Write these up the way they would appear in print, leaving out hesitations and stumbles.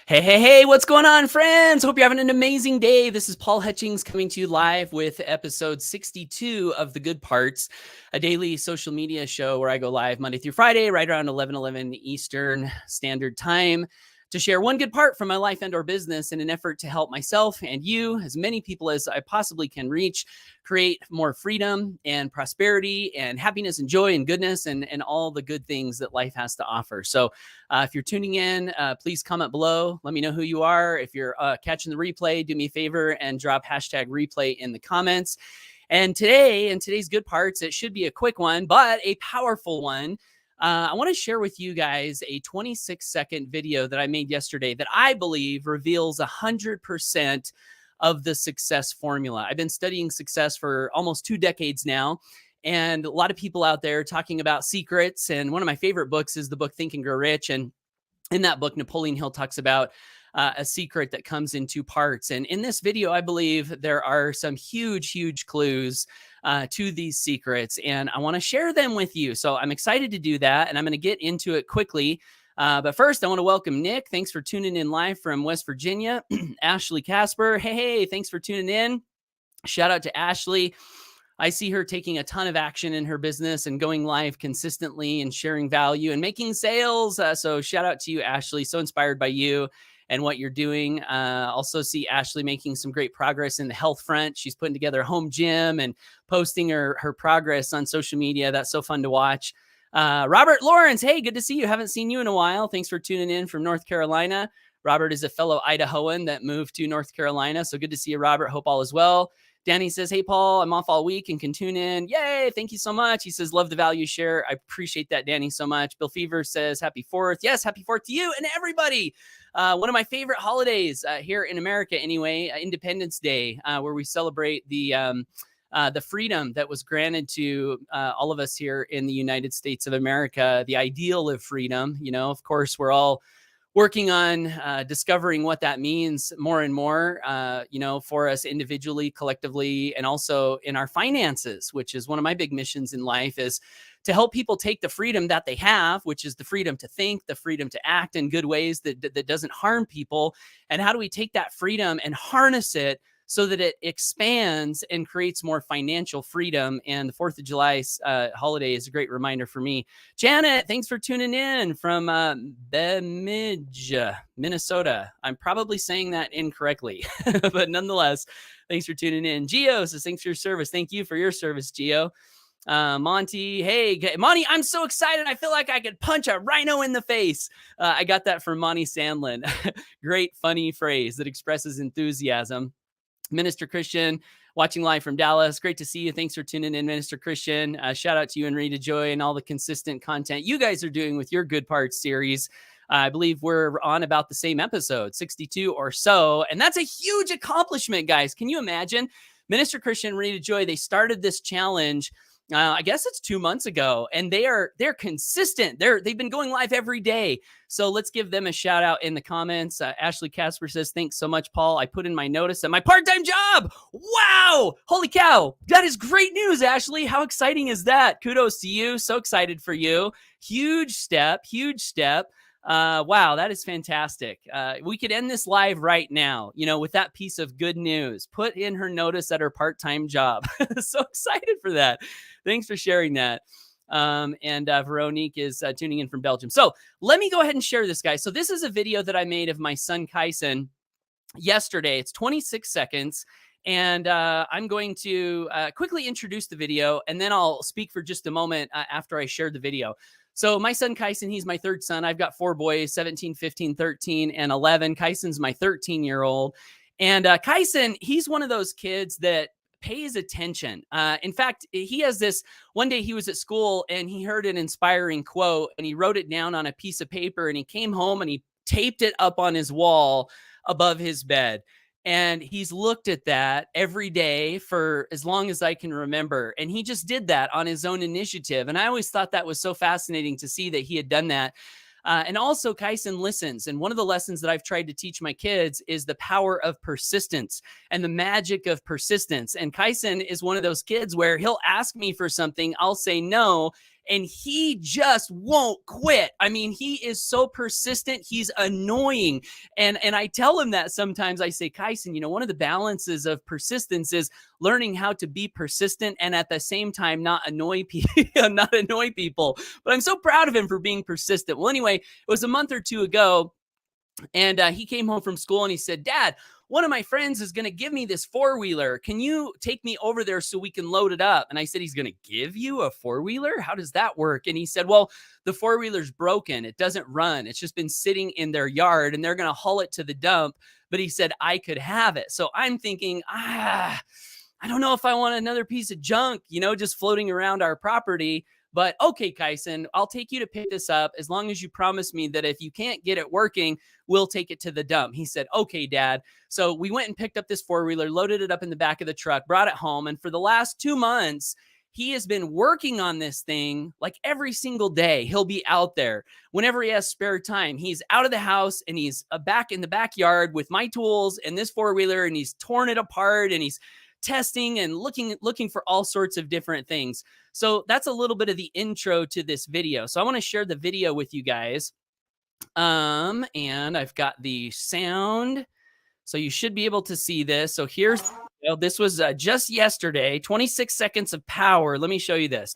Hey, what's going on, friends? Hope you're having an amazing day. This is Paul Hutchings coming to you live with episode 62 of The Good Parts, a daily social media show where I go live Monday through Friday, right around 11:11 Eastern Standard Time, to share one good part from my life and or business in an effort to help myself and you, as many people as I possibly can reach, create more freedom and prosperity and happiness and joy and goodness and all the good things that life has to offer. So if you're tuning in, please comment below. Let me know who you are. If you're catching the replay, do me a favor and drop hashtag replay in the comments. And today, in today's good parts, it should be a quick one, but a powerful one. I want to share with you guys a 26-second video that I made yesterday that I believe reveals 100% of the success formula. I've been studying success for almost 2 decades now. And a lot of people out there talking about secrets. And one of my favorite books is the book Think and Grow Rich. And in that book, Napoleon Hill talks about a secret that comes in 2 parts. And in this video, I believe there are some huge clues to these secrets. And I want to share them with you. So I'm excited to do that. And I'm going to get into it quickly. But first, I want to welcome Nick. Thanks for tuning in live from West Virginia. Ashley Casper. Hey, thanks for tuning in. Shout out to Ashley. I see her taking a ton of action in her business and going live consistently and sharing value and making sales. So shout out to you, Ashley. So inspired by you and what you're doing. Also see Ashley making some great progress in the health front. She's putting together a home gym and posting her progress on social media. That's so fun to watch. Robert Lawrence. Hey, good to see you. Haven't seen you in a while. Thanks for tuning in from North Carolina. Robert is a fellow Idahoan that moved to North Carolina. So good to see you, Robert. Hope all is well. Danny says, hey, Paul, I'm off all week and can tune in. Yay, thank you so much. He says, love the value share. I appreciate that, Danny, so much. Bill Fever says, happy 4th. Yes, happy 4th to you and everybody. One of my favorite holidays here in America anyway, Independence Day, where we celebrate the freedom that was granted to all of us here in the United States of America, the ideal of freedom. You know, of course, we're all working on discovering what that means more and more, for us individually, collectively, and also in our finances, which is one of my big missions in life, is to help people take the freedom that they have, which is the freedom to think, the freedom to act in good ways that doesn't harm people. And how do we take that freedom and harness it so that it expands and creates more financial freedom? And the 4th of July holiday is a great reminder for me. Janet, thanks for tuning in from Bemidji, Minnesota. I'm probably saying that incorrectly, but nonetheless, thanks for tuning in. Gio says, thanks for your service. Thank you for your service, Gio. Monty, hey, Monty, I'm so excited. I feel like I could punch a rhino in the face. I got that from Monty Sandlin. Great, funny phrase that expresses enthusiasm. Minister Christian, watching live from Dallas. Great to see you. Thanks for tuning in, Minister Christian. Shout out to you and Rita Joy and all the consistent content you guys are doing with your Good Parts series. I believe we're on about the same episode, 62 or so. And that's a huge accomplishment, guys. Can you imagine? Minister Christian and Rita Joy, they started this challenge I guess it's 2 months ago, and they're consistent. They've been going live every day. So let's give them a shout out in the comments. Ashley Casper says, thanks so much, Paul. I put in my notice at my part-time job. Wow. Holy cow. That is great news, Ashley. How exciting is that? Kudos to you. So excited for you. Huge step. Wow, that is fantastic. We could end this live right now, with that piece of good news. Put in her notice at her part-time job. So excited for that. Thanks for sharing that. And Veronique is tuning in from Belgium. So let me go ahead and share this, guys. So this is a video that I made of my son, Kyson, yesterday. It's 26 seconds. And I'm going to quickly introduce the video, and then I'll speak for just a moment after I share the video. So my son, Kyson, he's my 3rd son. I've got 4 boys, 17, 15, 13, and 11. Kyson's my 13-year-old. And Kyson, he's one of those kids that pays attention. In fact, he has this, one day he was at school and he heard an inspiring quote and he wrote it down on a piece of paper and he came home and he taped it up on his wall above his bed. And he's looked at that every day for as long as I can remember. And he just did that on his own initiative. And I always thought that was so fascinating to see that he had done that. And also Kyson listens. And one of the lessons that I've tried to teach my kids is the power of persistence and the magic of persistence. And Kyson is one of those kids where he'll ask me for something, I'll say no, and he just won't quit. I mean, he is so persistent. He's annoying. And I tell him that sometimes. I say, Kyson, one of the balances of persistence is learning how to be persistent and at the same time not annoy people. But I'm so proud of him for being persistent. Well, anyway, it was a month or two ago, and he came home from school and he said, Dad, one of my friends is going to give me this four-wheeler. Can you take me over there so we can load it up? And I said, he's going to give you a four-wheeler? How does that work? And he said, well, the four-wheeler's broken. It doesn't run. It's just been sitting in their yard and they're going to haul it to the dump. But he said, I could have it. So I'm thinking, I don't know if I want another piece of junk, just floating around our property. But okay, Kyson, I'll take you to pick this up as long as you promise me that if you can't get it working, we'll take it to the dump. He said, okay, Dad. So we went and picked up this four-wheeler, loaded it up in the back of the truck, brought it home. And for the last 2 months, he has been working on this thing like every single day. He'll be out there whenever he has spare time. He's out of the house and he's back in the backyard with my tools and this four-wheeler, and he's torn it apart and he's testing and looking for all sorts of different things. So that's a little bit of the intro to this video. So I want to share the video with you guys. And I've got the sound, so you should be able to see this. So here's, this was just yesterday, 26 seconds of power. Let me show you this.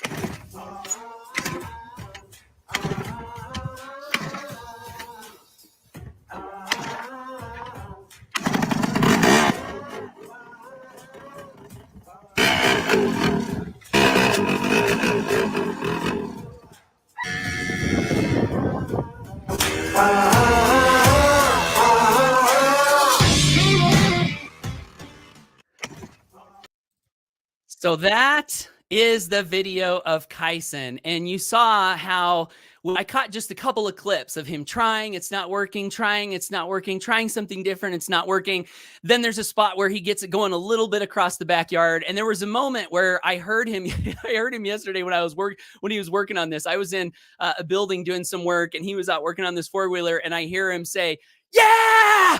So that is the video of Kyson. And you saw how I caught just a couple of clips of him trying, it's not working, trying, it's not working, trying something different, it's not working. Then there's a spot where he gets it going a little bit across the backyard. And there was a moment where I heard him, yesterday when he was working on this. I was in a building doing some work and he was out working on this four-wheeler, and I hear him say, yeah.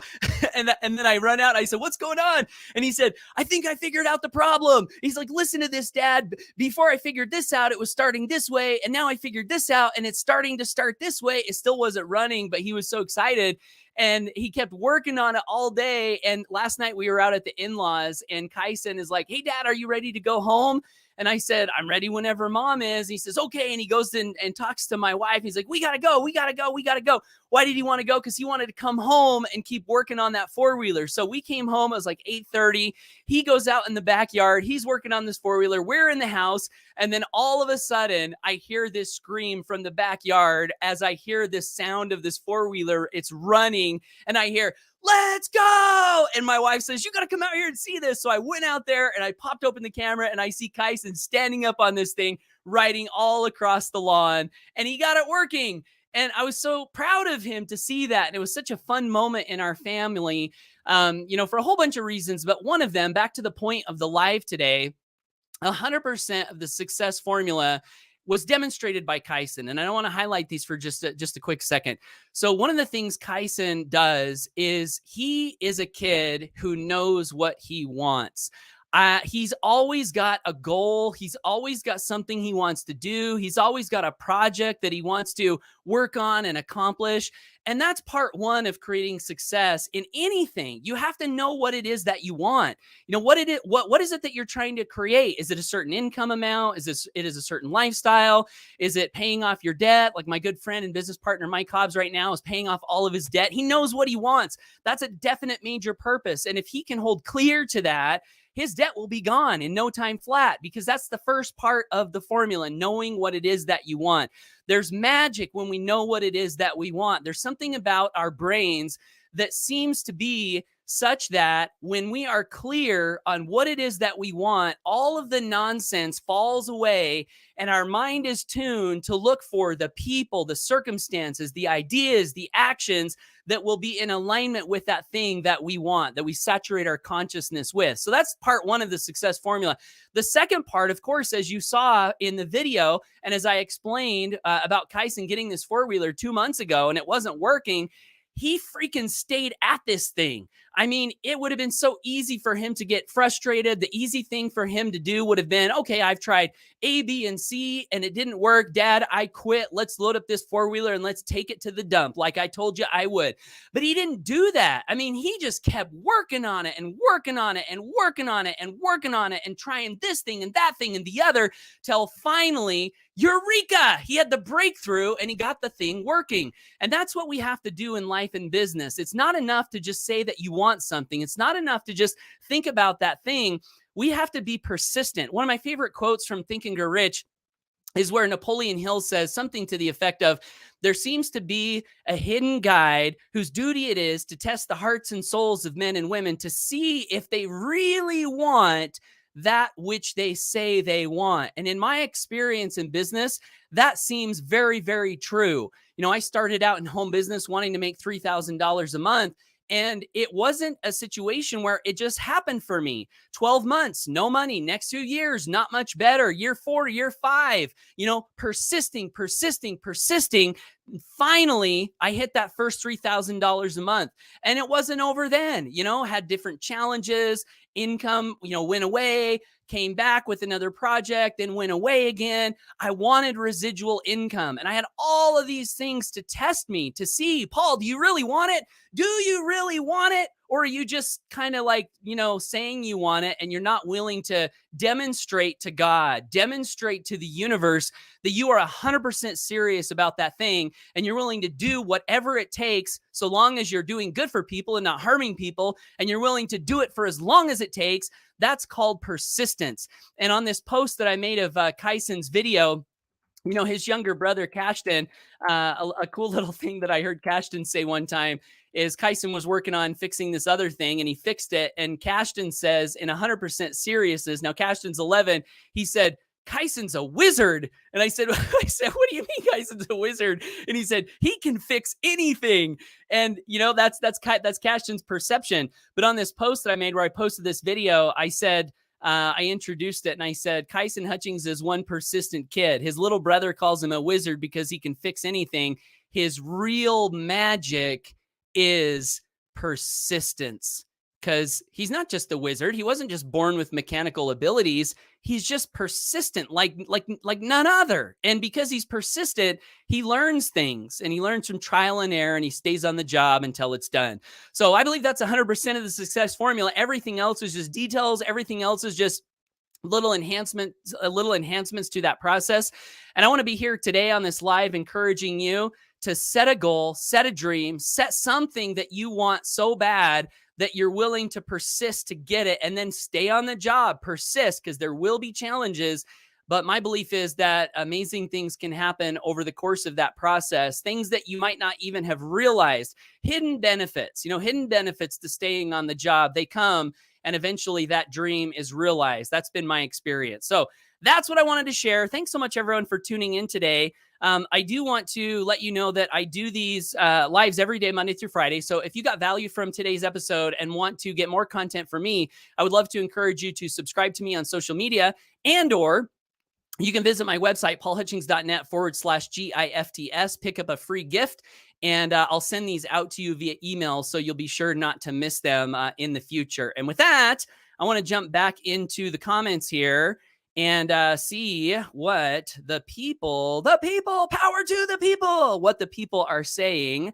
And then I run out. I said, what's going on? And he said, I think I figured out the problem. He's like, listen to this, Dad. Before I figured this out, it was starting this way. And now I figured this out and it's starting to start this way. It still wasn't running, but he was so excited. And he kept working on it all day. And last night we were out at the in-laws and Kyson is like, hey, Dad, are you ready to go home? And I said, I'm ready whenever Mom is. And he says, okay. And he goes in and talks to my wife. He's like, we got to go. We got to go. We got to go. Why did he want to go? Because he wanted to come home and keep working on that four-wheeler. So we came home. It was like 8:30. He goes out in the backyard. He's working on this four-wheeler. We're in the house. And then all of a sudden, I hear this scream from the backyard as I hear this sound of this four-wheeler. It's running. And I hear, let's go. And my wife says, you got to come out here and see this. So I went out there and I popped open the camera and I see Kyson standing up on this thing, riding all across the lawn, and he got it working. And I was so proud of him to see that. And it was such a fun moment in our family, for a whole bunch of reasons. But one of them, back to the point of the live today, 100% of the success formula was demonstrated by Kyson. And I want to highlight these for just a quick second. So one of the things Kyson does is he is a kid who knows what he wants. He's always got a goal. He's always got something he wants to do. He's always got a project that he wants to work on and accomplish. And that's part one of creating success in anything. You have to know what it is that you want. What is it that you're trying to create? Is it a certain income amount? Is it a certain lifestyle? Is it paying off your debt? Like my good friend and business partner, Mike Hobbs, right now is paying off all of his debt. He knows what he wants. That's a definite major purpose. And if he can hold clear to that, his debt will be gone in no time flat, because that's the first part of the formula, knowing what it is that you want. There's magic when we know what it is that we want. There's something about our brains that seems to be such that when we are clear on what it is that we want, all of the nonsense falls away and our mind is tuned to look for the people, the circumstances, the ideas, the actions that will be in alignment with that thing that we want, that we saturate our consciousness with. So that's part one of the success formula. The second part, of course, as you saw in the video, and as I explained about Kyson getting this four-wheeler 2 months ago and it wasn't working, he freaking stayed at this thing. I mean, it would have been so easy for him to get frustrated. The easy thing for him to do would have been, okay, I've tried A, B, and C, and it didn't work. Dad, I quit. Let's load up this four-wheeler and let's take it to the dump like I told you I would. But he didn't do that. I mean, he just kept working on it and working on it and working on it and working on it and trying this thing and that thing and the other till finally, eureka, he had the breakthrough and he got the thing working. And that's what we have to do in life and business. It's not enough to just say that you want something. It's not enough to just think about that thing. We have to be persistent. One of my favorite quotes from Think and Grow Rich is where Napoleon Hill says something to the effect of, there seems to be a hidden guide whose duty it is to test the hearts and souls of men and women to see if they really want that which they say they want. And in my experience in business, that seems very, very true. You know, I started out in home business wanting to make $3,000 a month. And it wasn't a situation where it just happened for me. 12 months, no money. Next 2 years, not much better. Year 4, year 5, persisting. Finally, I hit that first $3,000 a month. And it wasn't over then, had different challenges. Income, went away, came back with another project, then went away again. I wanted residual income. And I had all of these things to test me to see, Paul, do you really want it? Do you really want it? Or are you just kind of like, saying you want it and you're not willing to demonstrate to God, demonstrate to the universe that you are 100% serious about that thing and you're willing to do whatever it takes so long as you're doing good for people and not harming people, and you're willing to do it for as long as it takes. That's called persistence. And on this post that I made of Kyson's video, his younger brother, Cashton, a cool little thing that I heard Cashton say one time is Kyson was working on fixing this other thing and he fixed it. And Cashton says in 100% seriousness, now Cashton's 11, he said, Kyson's a wizard. And I said, what do you mean Kyson's a wizard? And he said, he can fix anything. And, that's Cashton's perception. But on this post that I made where I posted this video, I said, I introduced it and I said, Kyson Hutchings is one persistent kid. His little brother calls him a wizard because he can fix anything. His real magic is persistence, because he's not just a wizard. He wasn't just born with mechanical abilities. He's just persistent, like none other. And because he's persistent, he learns things and he learns from trial and error and he stays on the job until it's done. So I believe that's 100% of the success formula. Everything else is just details. Everything else is just little enhancements to that process. And I want to be here today on this live encouraging you to set a goal, set a dream, set something that you want so bad that you're willing to persist to get it, and then stay on the job, persist, because there will be challenges. But my belief is that amazing things can happen over the course of that process, things that you might not even have realized, hidden benefits, hidden benefits to staying on the job. They come and eventually that dream is realized. That's been my experience. So that's what I wanted to share. Thanks so much, everyone, for tuning in today. I do want to let you know that I do these lives every day, Monday through Friday. So if you got value from today's episode and want to get more content from me, I would love to encourage you to subscribe to me on social media, and/or you can visit my website, paulhutchings.net/GIFTS, pick up a free gift, and I'll send these out to you via email, so you'll be sure not to miss them in the future. And with that, I want to jump back into the comments here and see what the people, power to the people, what the people are saying.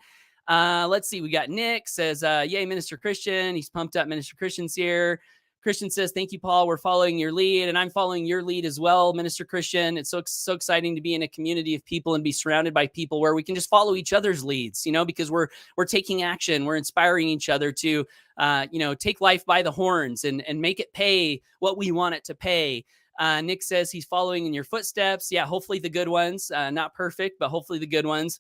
Let's see. We got Nick says, yay, Minister Christian. He's pumped up. Minister Christian's here. Christian says, thank you, Paul. We're following your lead, and I'm following your lead as well, Minister Christian. It's so exciting to be in a community of people and be surrounded by people where we can just follow each other's leads, because we're taking action. We're inspiring each other to, take life by the horns and make it pay what we want it to pay. Nick says he's following in your footsteps. Yeah, hopefully the good ones. Not perfect, but hopefully the good ones.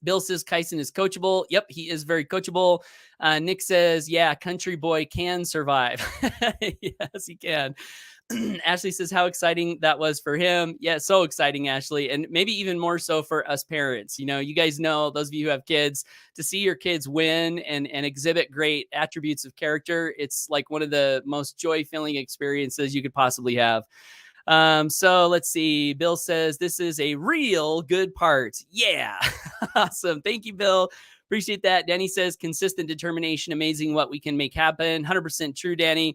Bill says Kyson is coachable. Yep, he is very coachable. Nick says, yeah, country boy can survive. Yes, he can. Ashley says how exciting that was for him. Yeah, so exciting, Ashley. And maybe even more so for us parents. You guys know, those of you who have kids, to see your kids win and exhibit great attributes of character, it's like one of the most joy-filling experiences you could possibly have. So let's see. Bill says this is a real good part. Yeah. Awesome. Thank you, Bill. Appreciate that. Danny says, consistent determination, amazing what we can make happen. 100% true, Danny.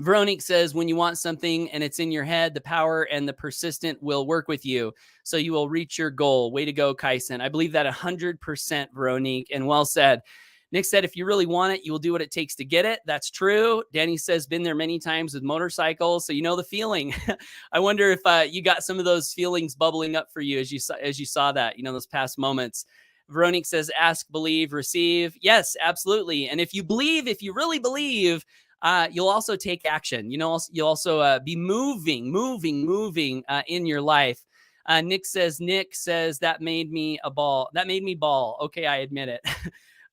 Veronique says, when you want something and it's in your head, the power and the persistent will work with you. So you will reach your goal. Way to go, Kyson. I believe that 100%, Veronique, and well said. Nick said, if you really want it, you will do what it takes to get it. That's true. Danny says, been there many times with motorcycles, so you know the feeling. I wonder if you got some of those feelings bubbling up for you as you saw that, those past moments. Veronique says, ask, believe, receive. Yes, absolutely. And if you really believe, you'll also take action. You'll also be moving in your life. Nick says that made me ball. That made me ball. Okay, I admit it.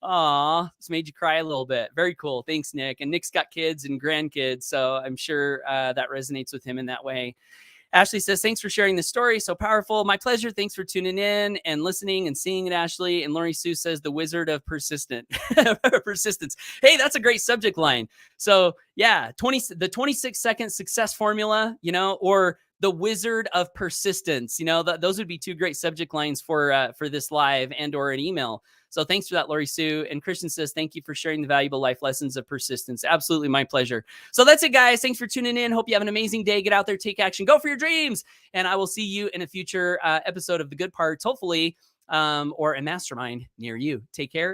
Aw, this made you cry a little bit. Very cool. Thanks, Nick. And Nick's got kids and grandkids, so I'm sure that resonates with him in that way. Ashley says, thanks for sharing this story. So powerful. My pleasure. Thanks for tuning in and listening and seeing it, Ashley. And Lori Sue says, the wizard of persistence. Hey, that's a great subject line. So yeah, the 26-second success formula, or the wizard of persistence. Those would be two great subject lines for this live and or an email. So thanks for that, Lori Sue. And Christian says, thank you for sharing the valuable life lessons of persistence. Absolutely my pleasure. So that's it, guys. Thanks for tuning in. Hope you have an amazing day. Get out there, take action, go for your dreams. And I will see you in a future episode of The Good Parts, hopefully, or a mastermind near you. Take care.